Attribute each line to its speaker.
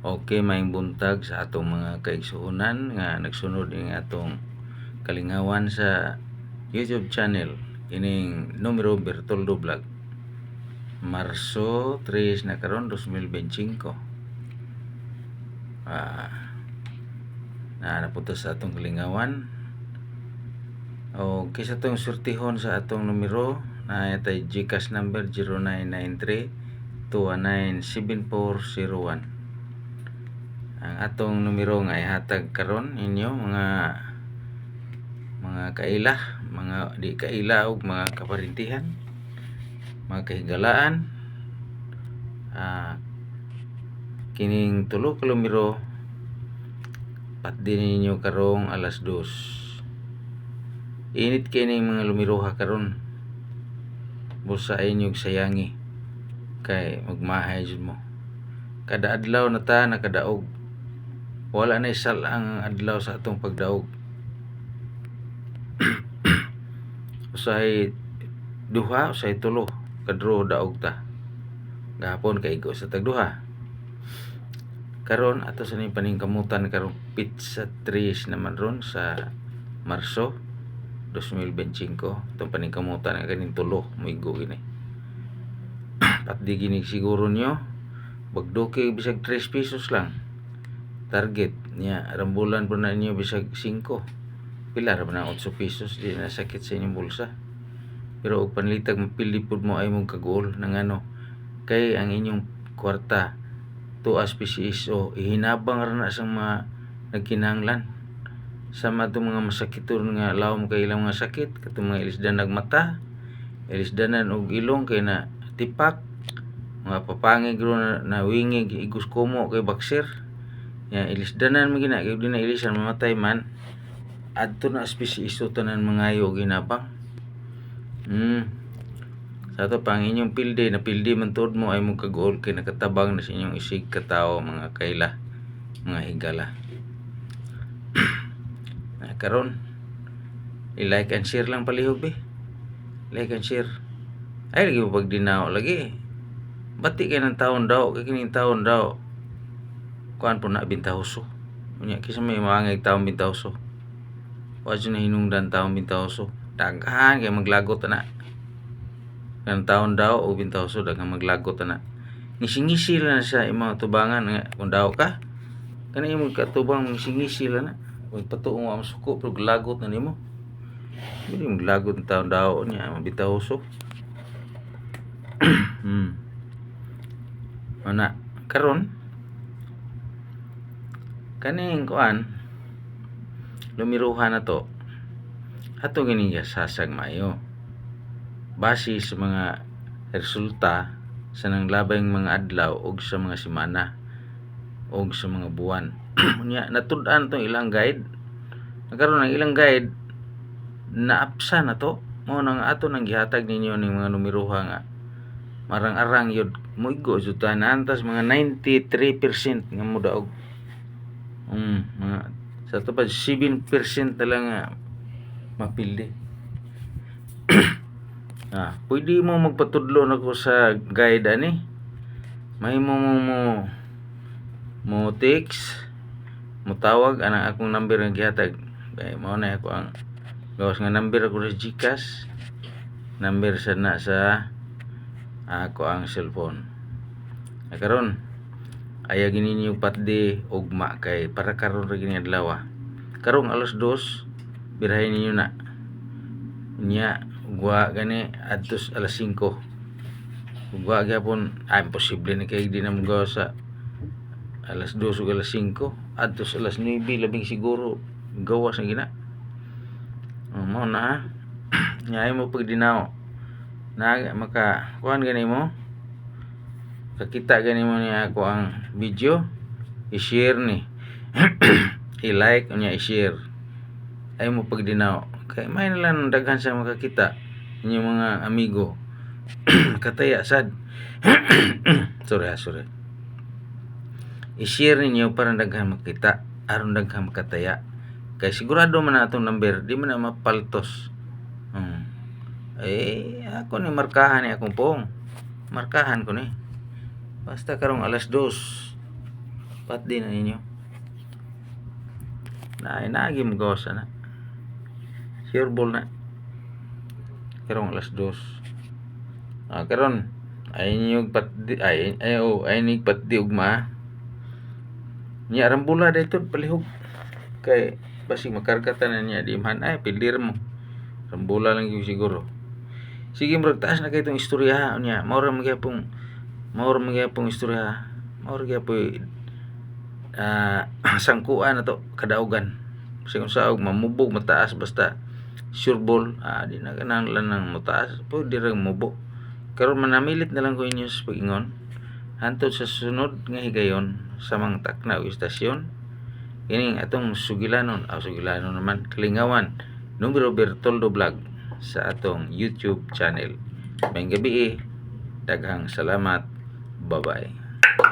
Speaker 1: Okay, maayong buntag sa atong mga kaigsuonan nga nagsunod ning atong kalingawan sa YouTube channel ining numero Bertoldo Vlog. Marso 3 na karon 2025. Napunta sa atong kalingawan. O kaysa atong surtihon sa atong numero na tay GCash number 0993 2197401. Ang atong numero nga ihatag karon inyo mga kaila, mga di kaila og mga kaparintihan, mga kahigalaan. Kining tulo ka numero patdi ninyo karong alas 2. Init kining mga numero ha karon. Busa inyo sayangi kay magmahay jud mo. Kada adlaw na ta nakadaog. Wala na isal ang adlaw sa atong pagdaog. Usahay duha, usahay tulo kadro daog ta. Gahapon kaigo sa tagduha. Karon ato sa ning paningkamutan karong pizza 3 naman ron sa Marso 2025. Itong paningkamutan nga kaning tulo moigo gini. Patdi gini siguro nyo bagduke bisag 3 pesos lang. Target niya rambulan po na inyo bisag 5. Pila ra na 8 pesos di na sakit sa inyong bulsa. Pero og panlitag mapili pud mo ay mong kagool nang kay ang inyong kwarta tuas piso ihinabang ra na sa mga nagkinahanglan. Sama to mga masakiton nga lawom kay ilang mga sakit katong mga ilisdan nagmata, ilisdanan og ilong kay na tipak, mga papangig ro na wingig igus kumo kay bakser. Ya ilisdanan mo gina kay di na ilisan mamatay man adto na spesiiso tanan mangayo ginabang. Sa to pang inyong pilde na pilde man tuod mo ay mong kagool kay nakatabang na sa inyong isig katawo mga kaila, mga higala. Karon i-like and share lang palihog be. Like and share. Ay lagi pag dinaw lagi. Bati kay ng taon daw kay kining taon daw kuan po na bintahoso. Unya kisa may mga taong bintahoso. Wa na hinungdan taong bintahoso. Daghan kay maglagot na. Kan taon daw o bintahoso daghan maglagot na. Ngisi-ngisi na sa imong tubangan nga kung daw ka. Kani imong katubang ngisi-ngisi na. Kung patuong mo suko pero lagot na nimo. Dili maglagot ng taon daw niya bintahoso. Ana karon kaning kuan lumiruhan na to ato gini sasag mayo base sa mga resulta sa nang labayng mga adlaw og sa mga semana og sa mga buwan. Unya natud-an tong ilang guide. Nagkaroon ng ilang guide naapsa na to mo nang ato nang gihatag ninyo ning mga numeroha nga marang-arang yun moigo jud ta naantas mga 93% nga modaog. Mga sa to pa 7% na lang mapildi. Pwede mo magpatudlo nako sa guide ani. May mo text mo tawag anang akong number nga gihatag. Kay mao na ako ang gawas nga number ako sa GCash. Number sana sa ako ang cellphone. Karon aya gini niyo patdi ugma kay para karon ra gini adlaw. Karong alas 2 birahin ninyo na. Nya ugwa gani adtos alas 5. Ugwa gyapon imposible ni kay di na magawa sa alas 2 ug alas 5 adtos alas 9 labing siguro gawas na gina. Mao na nya mo pag dinaw na maka kuan gani mo kakita gani mo niya ako ang video i-share ni i-like unya i-share ay mo pag dinaw kay may na lang daghan sa makakita inyo mga amigo kataya sad sorry i-share ninyo para daghan makita aron daghan makataya kay sigurado man na atong number di man na mapaltos. Ako ni markahan ni akong pong markahan ko ni basta karong alas 2 Patdi na ninyo. Naagi mo gawas na. Sure ball na. Karong alas 2. Karon ay ninyo patdi ay nig patdi ugma. Nya rambula dayto palihog. Kay basig makarkatan na niya di man ay pildir mo. Rambula lang gyud siguro. Sige murag taas na kay itong istorya niya. Maura magyapong istorya. Maura gyapon sangkuan ato kadaugan. Kasi kung saog mamubog mataas basta sure ball, di na kinahanglan ng mataas, pwede rin mubo. Karon manamilit na lang ko inyo sa pag-ingon. Hantod sa sunod nga higayon sa mga takna o istasyon. Kining atong sugilanon naman, Kalingawan, numero Bertoldo Vlog sa atong YouTube channel. Mayong gabi daghang salamat. Bye-bye.